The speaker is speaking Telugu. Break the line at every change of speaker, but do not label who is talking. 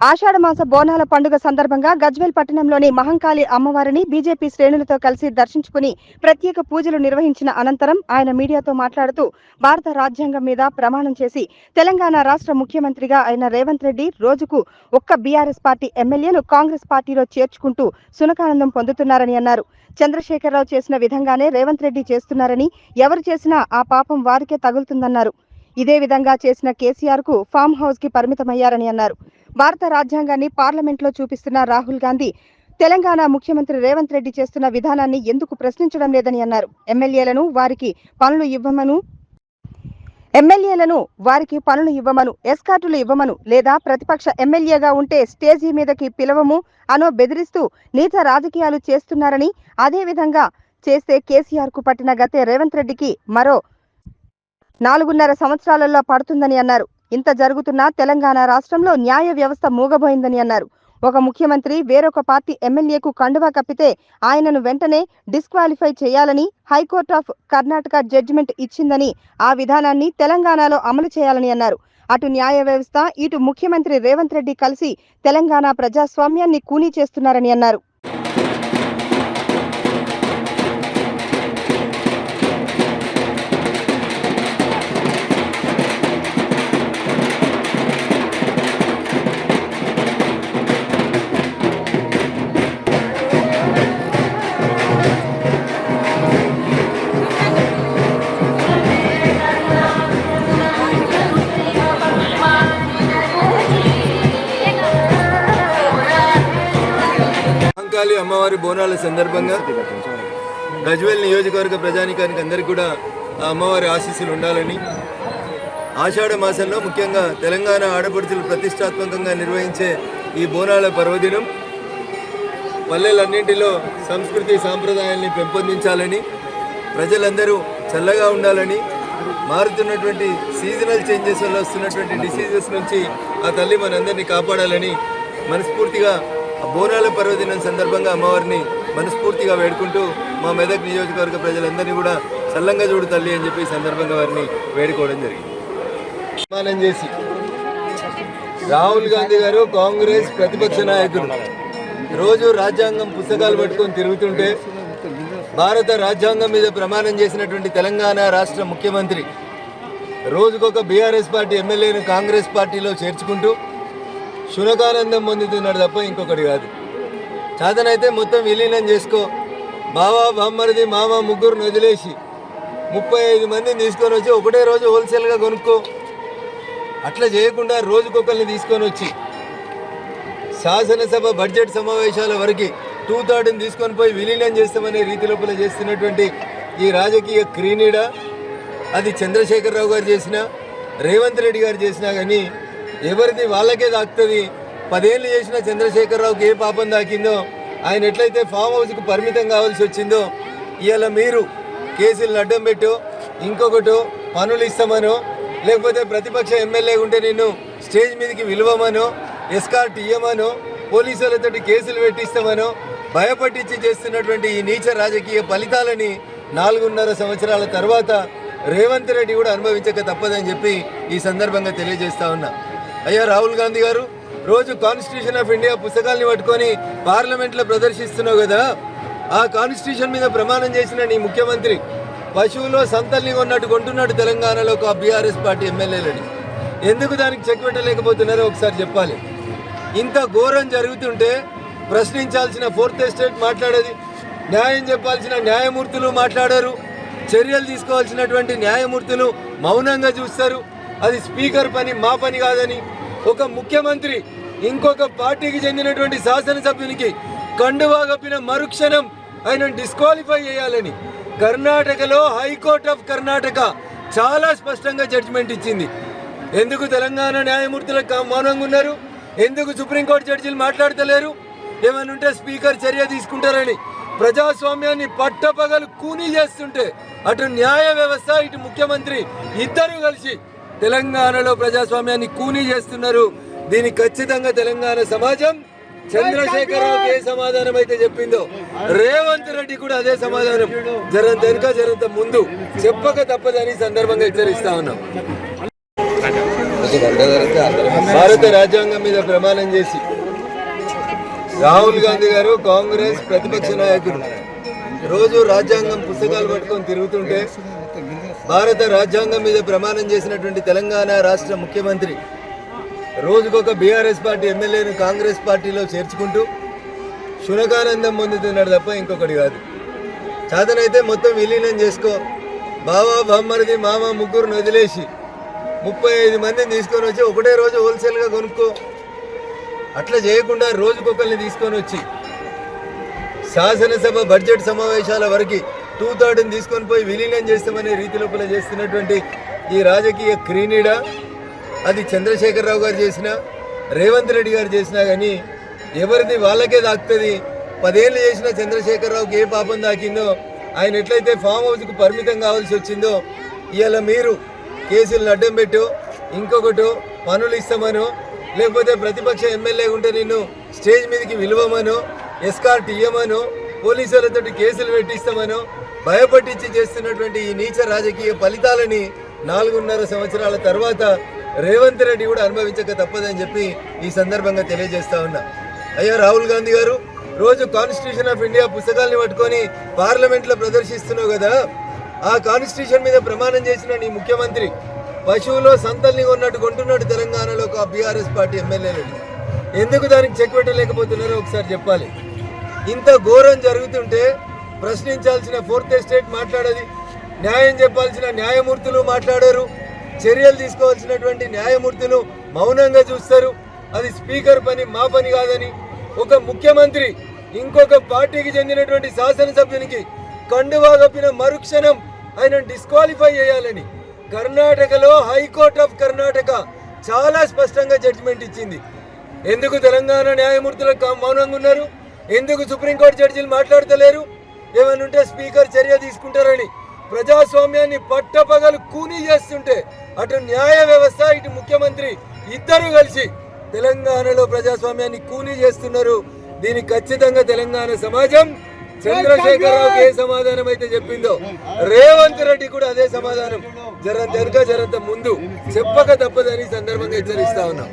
ఆషాఢమాస బోనాల పండుగ సందర్భంగా గజ్వేల్ పట్టణంలోని మహంకాళి అమ్మవారిని బీజేపీ శ్రేణులతో కలిసి దర్శించుకుని ప్రత్యేక పూజలు నిర్వహించిన అనంతరం ఆయన మీడియాతో మాట్లాడుతూ భారత రాజ్యాంగం మీద ప్రమాణం చేసి తెలంగాణ రాష్ట్ర ముఖ్యమంత్రిగా అయిన రేవంత్ రెడ్డి రోజుకు ఒక్క బీఆర్ఎస్ పార్టీ ఎమ్మెల్యేను కాంగ్రెస్ పార్టీలో చేర్చుకుంటూ సునకానందం పొందుతున్నారని అన్నారు. చంద్రశేఖరరావు చేసిన విధంగానే రేవంత్ రెడ్డి చేస్తున్నారని, ఎవరు చేసినా ఆ పాపం వారికే తగులుతుందన్నారు. ఇదే విధంగా చేసిన కేసీఆర్ కు ఫామ్ హౌస్ కి పరిమితమయ్యారని అన్నారు. భారత రాజ్యాంగాన్ని పార్లమెంట్లో చూపిస్తున్న రాహుల్ గాంధీ తెలంగాణ ముఖ్యమంత్రి రేవంత్ రెడ్డి చేస్తున్న విధానాన్ని ఎందుకు ప్రశ్నించడం లేదని అన్నారు. ఎమ్మెల్యేలను వారికి పనులు ఇవ్వమను, ఎస్కార్టులు ఇవ్వమను, లేదా ప్రతిపక్ష ఎమ్మెల్యేగా ఉంటే స్టేజీ మీదకి పిలవము అనో బెదిరిస్తూ నీచ రాజకీయాలు చేస్తున్నారని, అదే విధంగా చేస్తే కేసీఆర్ కు పట్టిన గతే రేవంత్ రెడ్డికి మరో 4.5 సంవత్సరాలలో పడుతుందని అన్నారు. ఇంత జరుగుతున్నా తెలంగాణ రాష్ట్రంలో న్యాయ వ్యవస్థ మూగబోయిందని అన్నారు. ఒక ముఖ్యమంత్రి వేరొక పార్టీ ఎమ్మెల్యేకు కండువా కప్పితే ఆయనను వెంటనే డిస్క్వాలిఫై చేయాలని హైకోర్టు ఆఫ్ కర్ణాటక జడ్జిమెంట్ ఇచ్చిందని, ఆ విధానాన్ని తెలంగాణలో అమలు చేయాలని అన్నారు. అటు న్యాయ వ్యవస్థ, ఇటు ముఖ్యమంత్రి రేవంత్ రెడ్డి కలిసి తెలంగాణ ప్రజాస్వామ్యాన్ని కూనీ చేస్తున్నారని అన్నారు.
మహంకాళి అమ్మవారి బోనాల సందర్భంగా గజ్వేల్ నియోజకవర్గ ప్రజానికానికి అందరికీ కూడా ఆ అమ్మవారి ఆశీస్సులు ఉండాలని, ఆషాఢ మాసంలో ముఖ్యంగా తెలంగాణ ఆడపడుచులు ప్రతిష్టాత్మకంగా నిర్వహించే ఈ బోనాల పర్వదినం పల్లెలన్నింటిలో సంస్కృతి సాంప్రదాయాల్ని పెంపొందించాలని, ప్రజలందరూ చల్లగా ఉండాలని, మారుతున్నటువంటి సీజనల్ చేంజెస్ వల్ల వస్తున్నటువంటి డిసీజెస్ నుంచి ఆ తల్లి మనందరినీ కాపాడాలని మనస్ఫూర్తిగా బోనాల పర్వదినం సందర్భంగా అమ్మవారిని మనస్ఫూర్తిగా వేడుకుంటూ మా మెదక్ నియోజకవర్గ ప్రజలందరినీ కూడా చల్లంగా చూడు తల్లి అని చెప్పి ఈ సందర్భంగా వారిని వేడుకోవడం జరిగింది. నిర్మాణం చేసి రాహుల్ గాంధీ గారు కాంగ్రెస్ ప్రతిపక్ష నాయకులు రోజు రాజ్యాంగం పుస్తకాలు పట్టుకొని తిరుగుతుంటే భారత రాజ్యాంగం మీద ప్రమాణం చేసినటువంటి తెలంగాణ రాష్ట్ర ముఖ్యమంత్రి రోజుకొక బీఆర్ఎస్ పార్టీ ఎమ్మెల్యేను కాంగ్రెస్ పార్టీలో చేర్చుకుంటూ శునకానందం పొందుతున్నాడు తప్ప ఇంకొకటి కాదు. చాతనైతే మొత్తం విలీనం చేసుకో, బావ బామ్మరిది మామ ముగ్గురు వదిలేసి 35 మందిని తీసుకొని వచ్చి ఒకటే రోజు హోల్సేల్గా కొనుక్కో. అట్లా చేయకుండా రోజుకొకరిని తీసుకొని వచ్చి శాసనసభ బడ్జెట్ సమావేశాల వరకు 2/3 తీసుకొని పోయి విలీనం చేస్తామనే రీతి లోపల చేస్తున్నటువంటి ఈ రాజకీయ క్రీనీడ అది చంద్రశేఖరరావు గారు చేసినా, రేవంత్ రెడ్డి గారు చేసినా కానీ ఎవరిది వాళ్ళకే దాక్కుతుంది. 10 ఏళ్ళు చేసిన చంద్రశేఖరరావుకి ఏ పాపం దాకిందో, ఆయన ఎట్లయితే ఫామ్ హౌస్కు పరిమితం కావాల్సి వచ్చిందో, ఇవాళ మీరు కేసులను అడ్డం పెట్టో, ఇంకొకటో పనులు ఇస్తామనో, లేకపోతే ప్రతిపక్ష ఎమ్మెల్యే ఉంటే నిన్ను స్టేజ్ మీదకి విలువమనో, ఎస్కార్ట్ ఇయ్యమనో, పోలీసులతో కేసులు పెట్టిస్తామనో భయపట్టించి చేస్తున్నటువంటి ఈ నీచ రాజకీయ ఫలితాలని 4.5 సంవత్సరాల తర్వాత రేవంత్ రెడ్డి కూడా అనుభవించక తప్పదని చెప్పి ఈ సందర్భంగా తెలియజేస్తా ఉన్నా. అయ్యా రాహుల్ గాంధీ గారు, రోజు కాన్స్టిట్యూషన్ ఆఫ్ ఇండియా పుస్తకాల్ని పట్టుకొని పార్లమెంట్లో ప్రదర్శిస్తున్నావు కదా, ఆ కాన్స్టిట్యూషన్ మీద ప్రమాణం చేసిన నీ ముఖ్యమంత్రి పశువులో సంతల్ని కొన్నట్టు కొంటున్నాడు తెలంగాణలో ఒక బీఆర్ఎస్ పార్టీ ఎమ్మెల్యేలని. ఎందుకు దానికి చెక్ పెట్టలేకపోతున్నారో ఒకసారి చెప్పాలి. ఇంత ఘోరం జరుగుతుంటే ప్రశ్నించాల్సిన 4th ఎస్టేట్ మాట్లాడేది, న్యాయం చెప్పాల్సిన న్యాయమూర్తులు మాట్లాడారు, చర్యలు తీసుకోవాల్సినటువంటి న్యాయమూర్తులు మౌనంగా చూస్తారు. అది స్పీకర్ పని, మా పని కాదని ఒక ముఖ్యమంత్రి ఇంకొక పార్టీకి చెందినటువంటి శాసనసభ్యునికి కండువా కప్పిన మరుక్షణం ఆయన డిస్క్వాలిఫై చేయాలని కర్ణాటకలో హైకోర్టు ఆఫ్ కర్ణాటక చాలా స్పష్టంగా జడ్జిమెంట్ ఇచ్చింది. ఎందుకు తెలంగాణ న్యాయమూర్తులకు మౌనంగా ఉన్నారు? ఎందుకు సుప్రీంకోర్టు జడ్జీలు మాట్లాడతలేరు? ఏమని ఉంటే స్పీకర్ చర్య తీసుకుంటారని ప్రజాస్వామ్యాన్ని పట్టపగలు కూనీ చేస్తుంటే అటు న్యాయ వ్యవస్థ, ఇటు ముఖ్యమంత్రి ఇద్దరు కలిసి తెలంగాణలో ప్రజాస్వామ్యాన్ని కూనీ చేస్తున్నారు. దీనికి ఖచ్చితంగా తెలంగాణ సమాజం చంద్రశేఖరరావుకి ఏ సమాధానం అయితే చెప్పిందో రేవంత్ రెడ్డి కూడా అదే సమాధానం జరంత వెనుక జరంత ముందు చెప్పక తప్పదని సందర్భంగా హెచ్చరిస్తా ఉన్నాం. భారత రాజ్యాంగం మీద ప్రమాణం చేసి రాహుల్ గాంధీ గారు కాంగ్రెస్ ప్రతిపక్ష నాయకులు రోజు రాజ్యాంగం పుస్తకాలు పట్టుకొని తిరుగుతుంటే భారత రాజ్యాంగం మీద ప్రమాణం చేసినటువంటి తెలంగాణ రాష్ట్ర ముఖ్యమంత్రి రోజుకొక బీఆర్ఎస్ పార్టీ ఎమ్మెల్యేను కాంగ్రెస్ పార్టీలో చేర్చుకుంటూ శునకానందం పొందుతున్నాడు తప్ప ఇంకొకటి కాదు. చాతనైతే మొత్తం విలీనం చేసుకో, బావా బామ్మరిది మామ ముగ్గురుని వదిలేసి 35 మందిని తీసుకొని వచ్చి ఒకటే రోజు హోల్సేల్గా కొనుక్కో. అట్లా చేయకుండా రోజుకొకరిని తీసుకొని వచ్చి శాసనసభ బడ్జెట్ సమావేశాల వరకు 2/3 తీసుకొని పోయి విలీనం చేస్తామనే రీతి లోపల చేస్తున్నటువంటి ఈ రాజకీయ క్రీనీడ అది చంద్రశేఖరరావు గారు చేసినా రేవంత్ రెడ్డి గారు చేసినా కానీ ఎవరిది వాళ్ళకే దాక్కుతుంది. 10 ఏళ్ళు చేసిన చంద్రశేఖరరావుకి ఏ పాపం దాకిందో, ఆయన ఎట్లయితే ఫామ్ హౌస్కు పరిమితం కావాల్సి వచ్చిందో ఇవాళ మీరు కేసులను అడ్డం పెట్టో ఇంకొకటో పనులు ఇస్తామనో లేకపోతే ప్రతిపక్ష ఎమ్మెల్యే ఉంటే నిన్ను స్టేజ్ మీదకి విలువమనో ఎస్కార్ట్ ఇయ్యమనో పోలీసులతో కేసులు పెట్టిస్తామనో భయపట్టించి చేస్తున్నటువంటి ఈ నీచ రాజకీయ ఫలితాలని 4.5 సంవత్సరాల తర్వాత రేవంత్ రెడ్డి కూడా అనుభవించక తప్పదని చెప్పి ఈ సందర్భంగా తెలియజేస్తా ఉన్నా. అయ్యా రాహుల్ గాంధీ గారు, రోజు కాన్స్టిట్యూషన్ ఆఫ్ ఇండియా పుస్తకాల్ని పట్టుకొని పార్లమెంట్లో ప్రదర్శిస్తున్నావు కదా, ఆ కాన్స్టిట్యూషన్ మీద ప్రమాణం చేసిన నీ ముఖ్యమంత్రి పశువులో సంతల్ని కొన్నట్టు కొంటున్నాడు తెలంగాణలో ఒక బీఆర్ఎస్ పార్టీ ఎమ్మెల్యేలని. ఎందుకు దానికి చెక్ పెట్టలేకపోతున్నారో ఒకసారి చెప్పాలి. ఇంత ఘోరం జరుగుతుంటే ప్రశ్నించాల్సిన 4th ఎస్టేట్ మాట్లాడేది, న్యాయం చెప్పాల్సిన న్యాయమూర్తులు మాట్లాడారు, చర్యలు తీసుకోవాల్సినటువంటి న్యాయమూర్తులు మౌనంగా చూస్తారు. అది స్పీకర్ పని, మా పని కాదని ఒక ముఖ్యమంత్రి ఇంకొక పార్టీకి చెందినటువంటి శాసనసభ్యునికి కండువా కప్పిన మరుక్షణం ఆయన డిస్క్వాలిఫై చేయాలని కర్ణాటకలో హైకోర్ట్ ఆఫ్ కర్ణాటక చాలా స్పష్టంగా జడ్జిమెంట్ ఇచ్చింది. ఎందుకు తెలంగాణ న్యాయమూర్తులకు మౌనంగా ఉన్నారు? ఎందుకు సుప్రీంకోర్టు జడ్జీలు మాట్లాడతలేరు? ఏమనుంటే స్పీకర్ చర్య తీసుకుంటారని ప్రజాస్వామ్యాన్ని పట్టపగలు కూనీ చేస్తుంటే అటు న్యాయ వ్యవస్థ ఇటు ముఖ్యమంత్రి ఇద్దరు కలిసి తెలంగాణలో ప్రజాస్వామ్యాన్ని కూనీ చేస్తున్నారు. దీనికి ఖచ్చితంగా తెలంగాణ సమాజం చంద్రశేఖరరావుకి ఏ సమాధానం అయితే చెప్పిందో రేవంత్ రెడ్డి కూడా అదే సమాధానం జరంత ముందు చెప్పక తప్పదని సందర్భంగా హెచ్చరిస్తా ఉన్నాం.